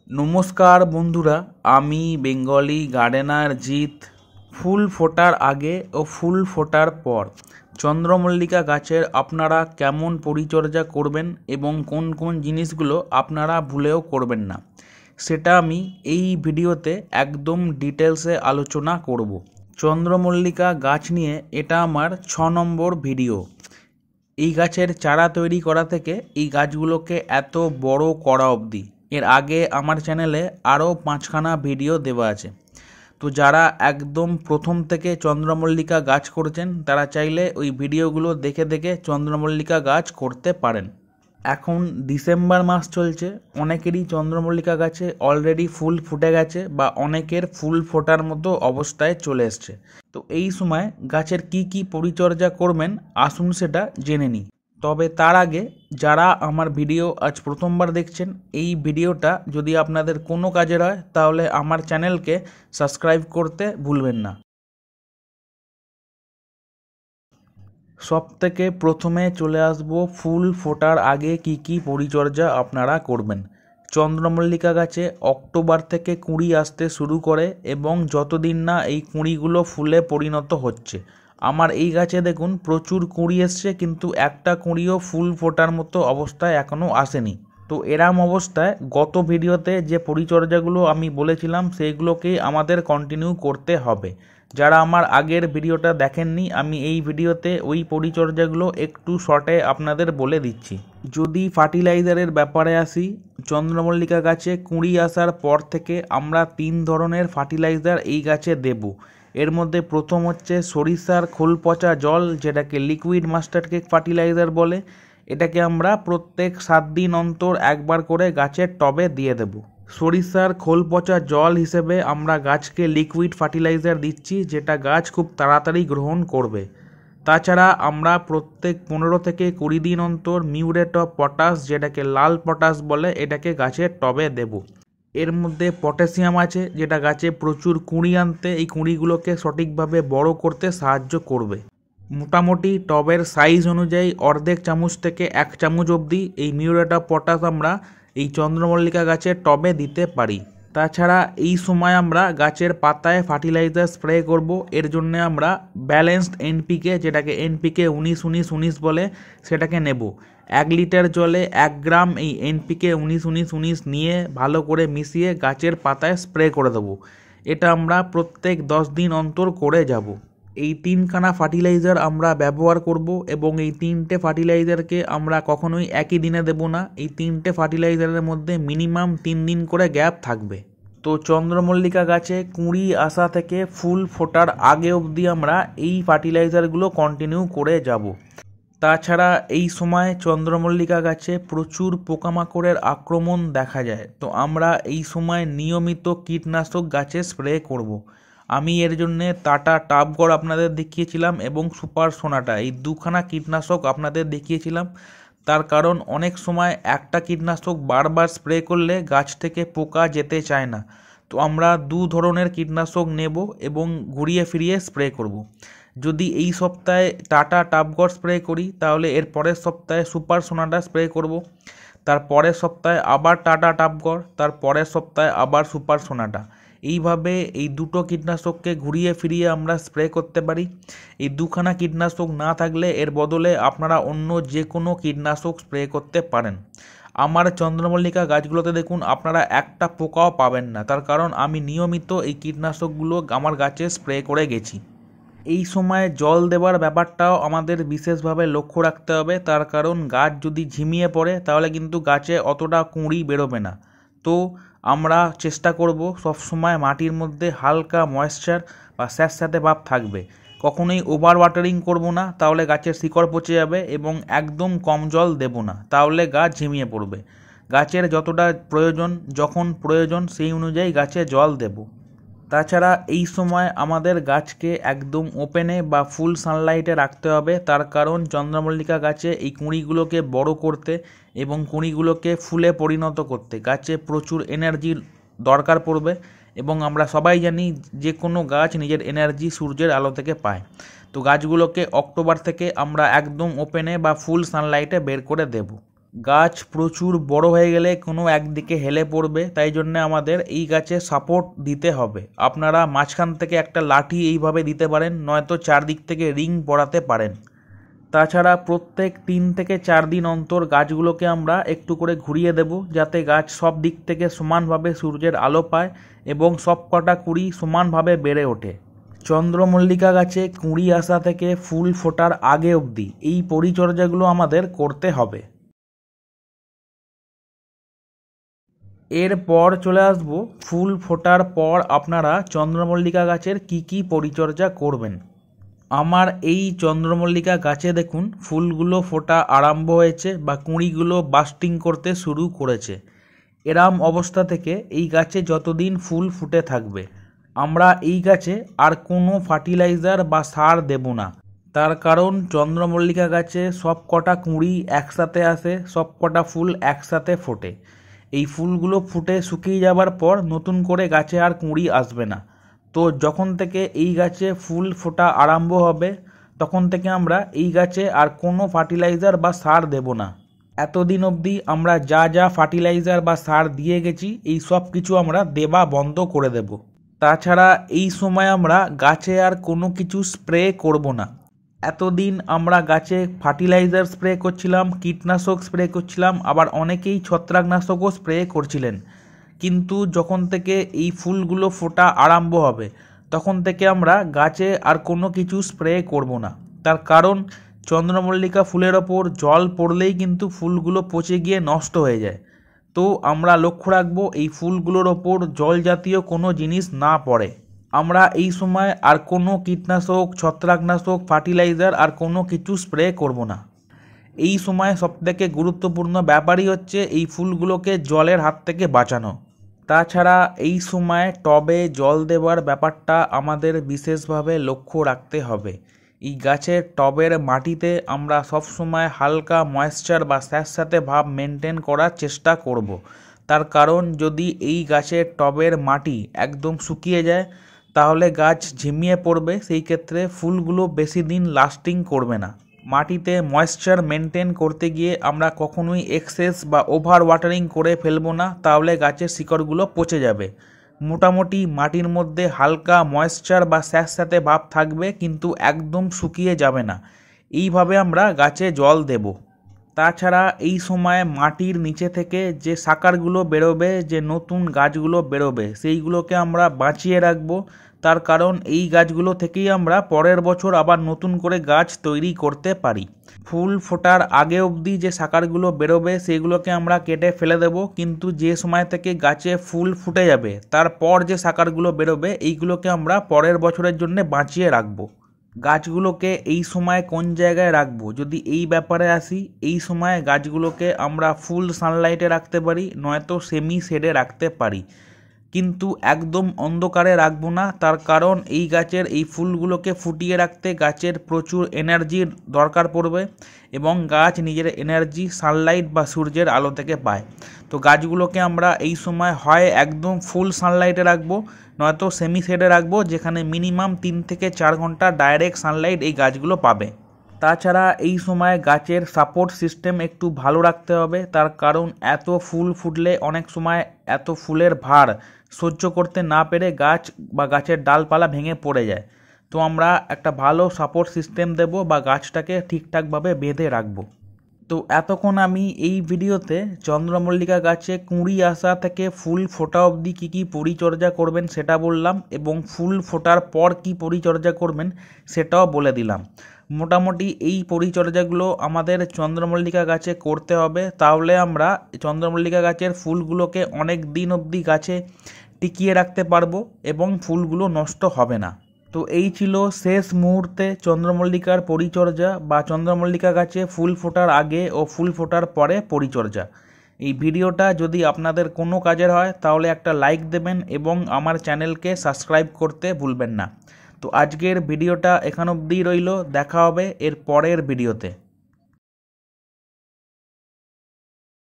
নমস্কার বন্ধুরা, আমি বেঙ্গলি গার্ডেনার জিৎ। ফুল ফোটার আগে ও ফুল ফোটার পর চন্দ্রমল্লিকা গাছের আপনারা কেমন পরিচর্যা করবেন এবং কোন কোন জিনিসগুলো আপনারা ভুলেও করবেন না, সেটা আমি এই ভিডিওতে একদম ডিটেলসে আলোচনা করব। চন্দ্রমল্লিকা গাছ নিয়ে এটা আমার 6 নম্বর ভিডিও। এই গাছের চারা তৈরি করা থেকে এই গাছগুলোকে এত বড় করা অবধি এর আগে আমার চ্যানেলে আরও 5খানা ভিডিও দেওয়া আছে। তো যারা একদম প্রথম থেকে চন্দ্রমল্লিকা গাছ করছেন তারা চাইলে ওই ভিডিওগুলো দেখে দেখে চন্দ্রমল্লিকা গাছ করতে পারেন। এখন ডিসেম্বর মাস চলছে, অনেকেরই চন্দ্রমল্লিকা গাছে অলরেডি ফুল ফুটে গেছে বা অনেকের ফুল ফোটার মতো অবস্থায় চলে এসছে। তো এই সময় গাছের কি কি পরিচর্যা করবেন আসুন সেটা জেনে নিই। তবে তার আগে যারা আমার ভিডিও আজ প্রথমবার দেখছেন, এই ভিডিওটা যদি আপনাদের কোনো কাজের হয় তাহলে আমার চ্যানেলকে সাবস্ক্রাইব করতে ভুলবেন না। সব থেকে প্রথমে চলে আসবো ফুল ফোটার আগে কি কি পরিচর্যা আপনারা করবেন। চন্দ্রমল্লিকা গাছে অক্টোবর থেকে কুঁড়ি আসতে শুরু করে এবং যতদিন না এই কুঁড়িগুলো ফুলে পরিণত হচ্ছে। আমার এই গাছে দেখুন প্রচুর কুঁড়ি এসছে, কিন্তু একটা কুঁড়িও ফুল ফোটার মতো অবস্থায় এখনও আসেনি। তো এরম অবস্থায় গত ভিডিওতে যে পরিচর্যাগুলো আমি বলেছিলাম সেইগুলোকেই আমাদের কন্টিনিউ করতে হবে। যারা আমার আগের ভিডিওটা দেখেননি, আমি এই ভিডিওতে ওই পরিচর্যাগুলো একটু শর্টে আপনাদের বলে দিচ্ছি। যদি ফার্টিলাইজারের ব্যাপারে আসি, চন্দ্রমল্লিকা গাছে কুঁড়ি আসার পর থেকে আমরা 3 ধরনের ফার্টিলাইজার এই গাছে দেব। এর মধ্যে প্রথম হচ্ছে সরিষার খোল পচা জল, যেটাকে লিকুইড মাস্টার্ড কেক ফার্টিলাইজার বলে। এটাকে আমরা প্রত্যেক 7 দিন অন্তর একবার করে গাছের টবে দিয়ে দেব। সরিষার খোল পচা জল হিসেবে আমরা গাছকে লিকুইড ফার্টিলাইজার দিচ্ছি, যেটা গাছ খুব তাড়াতাড়ি গ্রহণ করবে। তাছাড়া আমরা প্রত্যেক 15 থেকে 20 দিন অন্তর মিউরেট অফ পটাশ, যেটাকে লাল পটাশ বলে, এটাকে গাছের টবে দেব। এর মধ্যে পটাশিয়াম আছে, যেটা গাছে প্রচুর কুঁড়ি আনতে, এই কুঁড়িগুলোকে সঠিকভাবে বড় করতে সাহায্য করবে। মোটামুটি টবের সাইজ অনুযায়ী অর্ধেক চামচ থেকে 1 চামচ অবধি এই মিউরেট অফ পটাশ আমরা এই চন্দ্রমল্লিকা গাছের টবে দিতে পারি। তাছাড়া এই সময় আমরা গাছের পাতায় ফার্টিলাইজার স্প্রে করব। এর জন্য আমরা ব্যালেন্সড এনপিকে, যেটাকে এনপিকে 19-19-19 বলে, সেটাকে নেব। 1 লিটার জলে 1 গ্রাম এই এনপিকে 19-19-19 নিয়ে ভালো করে মিশিয়ে গাছের পাতায় স্প্রে করে দেবো। এটা আমরা প্রত্যেক 10 দিন অন্তর করে যাব। এই 3খানা ফার্টিলাইজার আমরা ব্যবহার করব এবং এই 3টে ফার্টিলাইজারকে আমরা কখনোই একই দিনে দেব না। এই 3টে ফার্টিলাইজারের মধ্যে মিনিমাম 3 দিন করে গ্যাপ থাকবে। তো চন্দ্রমল্লিকা গাছে কুঁড়ি আসা থেকে ফুল ফোটার আগে অবধি আমরা এই ফার্টিলাইজারগুলো কন্টিনিউ করে যাব। তাছাড়া এই সময় চন্দ্রমল্লিকা গাছে প্রচুর পোকামাকড়ের আক্রমণ দেখা যায়। তো আমরা এই সময় নিয়মিত কীটনাশক গাছে স্প্রে করব। আমি এর জন্যে টাটা টাবগড় আপনাদের দেখিয়েছিলাম এবং সুপার সোনাটা, এই 2খানা কীটনাশক আপনাদের দেখিয়েছিলাম। তার কারণ অনেক সময় একটা কীটনাশক বারবার স্প্রে করলে গাছ থেকে পোকা যেতে চায় না। তো আমরা 2 ধরনের কীটনাশক নেব এবং ঘুরিয়ে ফিরিয়ে স্প্রে করব। যদি এই সপ্তাহে টাটা টাবগড় স্প্রে করি তাহলে এর পরের সপ্তাহে সুপার সোনাটা স্প্রে করব, তার পরের সপ্তাহে আবার টাটা টাবগড়, তার পরের সপ্তাহে আবার সুপার সোনাটা। এইভাবে এই 2টো কীটনাশককে ঘুরিয়ে ফিরিয়ে আমরা স্প্রে করতে পারি। এই 2খানা কীটনাশক না থাকলে এর বদলে আপনারা অন্য যে কোনো কীটনাশক স্প্রে করতে পারেন। আমার চন্দ্রমল্লিকা গাছগুলোতে দেখুন আপনারা একটা পোকাও পাবেন না, তার কারণ আমি নিয়মিত এই কীটনাশকগুলো আমার গাছে স্প্রে করে গেছি। এই সময় জল দেওয়ার ব্যাপারটাও আমাদের বিশেষভাবে লক্ষ্য রাখতে হবে, তার কারণ গাছ যদি ঝিমিয়ে পড়ে তাহলে কিন্তু গাছে অতটা কুঁড়ি বেরোবে না। তো আমরা চেষ্টা করব সবসময় মাটির মধ্যে হালকা ময়েশ্চার বা স্যাঁতস্যাঁতে ভাব থাকবে। কখনোই ওভার ওয়াটারিং করব না, তাহলে গাছের শিকড় পচে যাবে, এবং একদম কম জল দেব না, তাহলে গাছ ঝিমিয়ে পড়বে। গাছের যতটা প্রয়োজন, যখন প্রয়োজন সেই অনুযায়ী গাছে জল দেব। তাছাড়া এই সময় আমাদের গাছকে একদম ওপেনে বা ফুল সানলাইটে রাখতে হবে, তার কারণ চন্দ্রমল্লিকা গাছে এই কুঁড়িগুলোকে বড় করতে এবং কুঁড়িগুলোকে ফুলে পরিণত করতে গাছে প্রচুর এনার্জির দরকার পড়বে, এবং আমরা সবাই জানি যে কোনো গাছ নিজের এনার্জি সূর্যের আলো থেকে পায়। তো গাছগুলোকে অক্টোবর থেকে আমরা একদম ওপেনে বা ফুল সানলাইটে বের করে দেব। গাছ প্রচুর বড় হয়ে গেলে কোনো একদিকে হেলে পড়বে, তাই জন্য আমাদের এই গাছে সাপোর্ট দিতে হবে। আপনারা মাঝখান থেকে একটা লাঠি এইভাবে দিতে পারেন, নয়তো চারদিক থেকে রিং পরাতে পারেন। তাছাড়া প্রত্যেক 3 থেকে 4 দিন অন্তর গাছগুলোকে আমরা একটু করে ঘুরিয়ে দেব, যাতে গাছ সব দিক থেকে সমানভাবে সূর্যের আলো পায় এবং সব কটা কুঁড়ি সমানভাবে বেড়ে ওঠে। চন্দ্রমল্লিকা গাছে কুঁড়ি আসা থেকে ফুল ফোটার আগে অবধি এই পরিচর্যাগুলো আমাদের করতে হবে। এরপর চলে আসবো ফুল ফোটার পর আপনারা চন্দ্রমল্লিকা গাছের কি পরিচর্যা করবেন। আমার এই চন্দ্রমল্লিকা গাছে দেখুন ফুলগুলো ফোটা আরম্ভ হয়েছে বা কুঁড়িগুলো বাস্টিং করতে শুরু করেছে। এরম অবস্থা থেকে এই গাছে যতদিন ফুল ফুটে থাকবে আমরা এই গাছে আর কোনো ফার্টিলাইজার বা সার দেব না। তার কারণ চন্দ্রমল্লিকা গাছে সব কটা কুঁড়ি একসাথে আসে, সব কটা ফুল একসাথে ফোটে। এই ফুলগুলো ফুটে শুকিয়ে যাবার পর নতুন করে গাছে আর কুঁড়ি আসবে না। তো যখন থেকে এই গাছে ফুল ফোটা আরম্ভ হবে তখন থেকে আমরা এই গাছে আর কোনো ফার্টিলাইজার বা সার দেব না। এতদিন অবধি আমরা যা যা ফার্টিলাইজার বা সার দিয়ে গেছি এই সব কিছু আমরা দেওয়া বন্ধ করে দেব। তাছাড়া এই সময় আমরা গাছে আর কোনো কিছু স্প্রে করব না। এতদিন আমরা গাছে ফার্টিলাইজার স্প্রে করছিলাম, কীটনাশক স্প্রে করছিলাম, আবার অনেকেই ছত্রাকনাশকও স্প্রে করছিলেন। কিন্তু যখন থেকে এই ফুলগুলো ফোটা আরম্ভ হবে তখন থেকে আমরা গাছে আর কোনো কিছু স্প্রে করব না। তার কারণ চন্দ্রমল্লিকা ফুলের ওপর জল পড়লেই কিন্তু ফুলগুলো পচে গিয়ে নষ্ট হয়ে যায়। তো আমরা লক্ষ্য রাখবো এই ফুলগুলোর ওপর জল জাতীয় কোনো জিনিস না পড়ে। আমরা এই সময় আর কোনো কীটনাশক, ছত্রাকনাশক, ফার্টিলাইজার আর কোনো কিছু স্প্রে করব না। এই সময় সবথেকে গুরুত্বপূর্ণ ব্যাপারই হচ্ছে এই ফুলগুলোকে জলের হাত থেকে বাঁচানো। তাছাড়া এই সময় টবে জল দেওয়ার ব্যাপারটা আমাদের বিশেষভাবে লক্ষ্য রাখতে হবে। এই গাছের টবের মাটিতে আমরা সব সময় হালকা ময়েশ্চার বা স্যাঁতস্যাঁতে ভাব মেনটেন করার চেষ্টা করব। তার কারণ যদি এই গাছের টবের মাটি একদম শুকিয়ে যায় তাহলে গাছ ঝিমিয়ে পড়বে, সেই ক্ষেত্রে ফুলগুলো বেশি দিন লাস্টিং করবে না। মাটিতে ময়েশ্চার মেনটেন করতে গিয়ে আমরা কখনোই এক্সেস বা ওভার ওয়াটারিং করে ফেলবো না, তাহলে গাছের শিকড়গুলো পচে যাবে। মোটামুটি মাটির মধ্যে হালকা ময়েশ্চার বা স্যাঁতস্যাঁতে ভাব থাকবে, কিন্তু একদম শুকিয়ে যাবে না। এইভাবে আমরা গাছে জল দেব। তাছাড়া এই সময় মাটির নিচে থেকে যে সাকারগুলো বেরোবে, যে নতুন গাছগুলো বেরোবে, সেইগুলোকে আমরা বাঁচিয়ে রাখবো। তার কারণ এই গাছগুলো থেকেই আমরা পরের বছর আবার নতুন করে গাছ তৈরি করতে পারি। ফুল ফোটার আগে অবধি যে সাকারগুলো বেরোবে সেগুলোকে আমরা কেটে ফেলে দেব, কিন্তু যে সময় থেকে গাছে ফুল ফুটে যাবে তারপর যে সাকারগুলো বেরোবে এইগুলোকে আমরা পরের বছরের জন্য বাঁচিয়ে রাখবো। গাছগুলোকে এই সময় কোন জায়গায় রাখবো যদি এই ব্যাপারে আসি, এই সময় গাছগুলোকে আমরা ফুল সানলাইটে রাখতে পারি, নয়তো সেমি শেডে রাখতে পারি, কিন্তু একদম অন্ধকারে রাখবো না। তার কারণ এই গাছের এই ফুলগুলোকে ফুটিয়ে রাখতে গাছের প্রচুর এনার্জির দরকার পড়বে এবং গাছ নিজের এনার্জি সানলাইট বা সূর্যের আলো থেকে পায়। তো গাছগুলোকে আমরা এই সময় হয় একদম ফুল সানলাইটে রাখবো, নয়তো সেমি শেডে রাখবো, যেখানে মিনিমাম 3 থেকে 4 ঘন্টা ডাইরেক্ট সানলাইট এই গাছগুলো পাবে। তাছাড়া এই সময় গাছের সাপোর্ট সিস্টেম একটু ভালো রাখতে হবে, তার কারণ এত ফুল ফুটলে অনেক সময় এত ফুলের ভার সহ্য করতে না পেরে গাছ বা গাছের ডালপালা ভেঙে পড়ে যায়। তো আমরা একটা ভালো সাপোর্ট সিস্টেম দেব বা গাছটাকে ঠিকঠাকভাবে বেঁধে রাখবো। তো এতক্ষণ আমি এই ভিডিওতে চন্দ্রমল্লিকা গাছে কুঁড়ি আসা থেকে ফুল ফোটা অবধি কী পরিচর্যা করবেন সেটা বললাম, এবং ফুল ফোটার পর কী পরিচর্যা করবেন সেটাও বলে দিলাম। মোটামুটি এই পরিচর্যাগুলো আমাদের চন্দ্রমল্লিকা গাছে করতে হবে, তাহলে আমরা চন্দ্রমল্লিকা গাছের ফুলগুলোকে অনেক দিন অবধি গাছে টিকিয়ে রাখতে পারবো এবং ফুলগুলো নষ্ট হবে না। তো এই ছিল শেষ মুহূর্তে চন্দ্রমল্লিকার পরিচর্যা বা চন্দ্রমল্লিকা গাছে ফুল ফোটার আগে ও ফুল ফোটার পরে পরিচর্যা। এই ভিডিওটা যদি আপনাদের কোনো কাজের হয় তাহলে একটা লাইক দেবেন এবং আমার চ্যানেলকে সাবস্ক্রাইব করতে ভুলবেন না। তো আজকের ভিডিওটা এখান অবধি রইল, দেখা হবে এর পরের ভিডিওতে।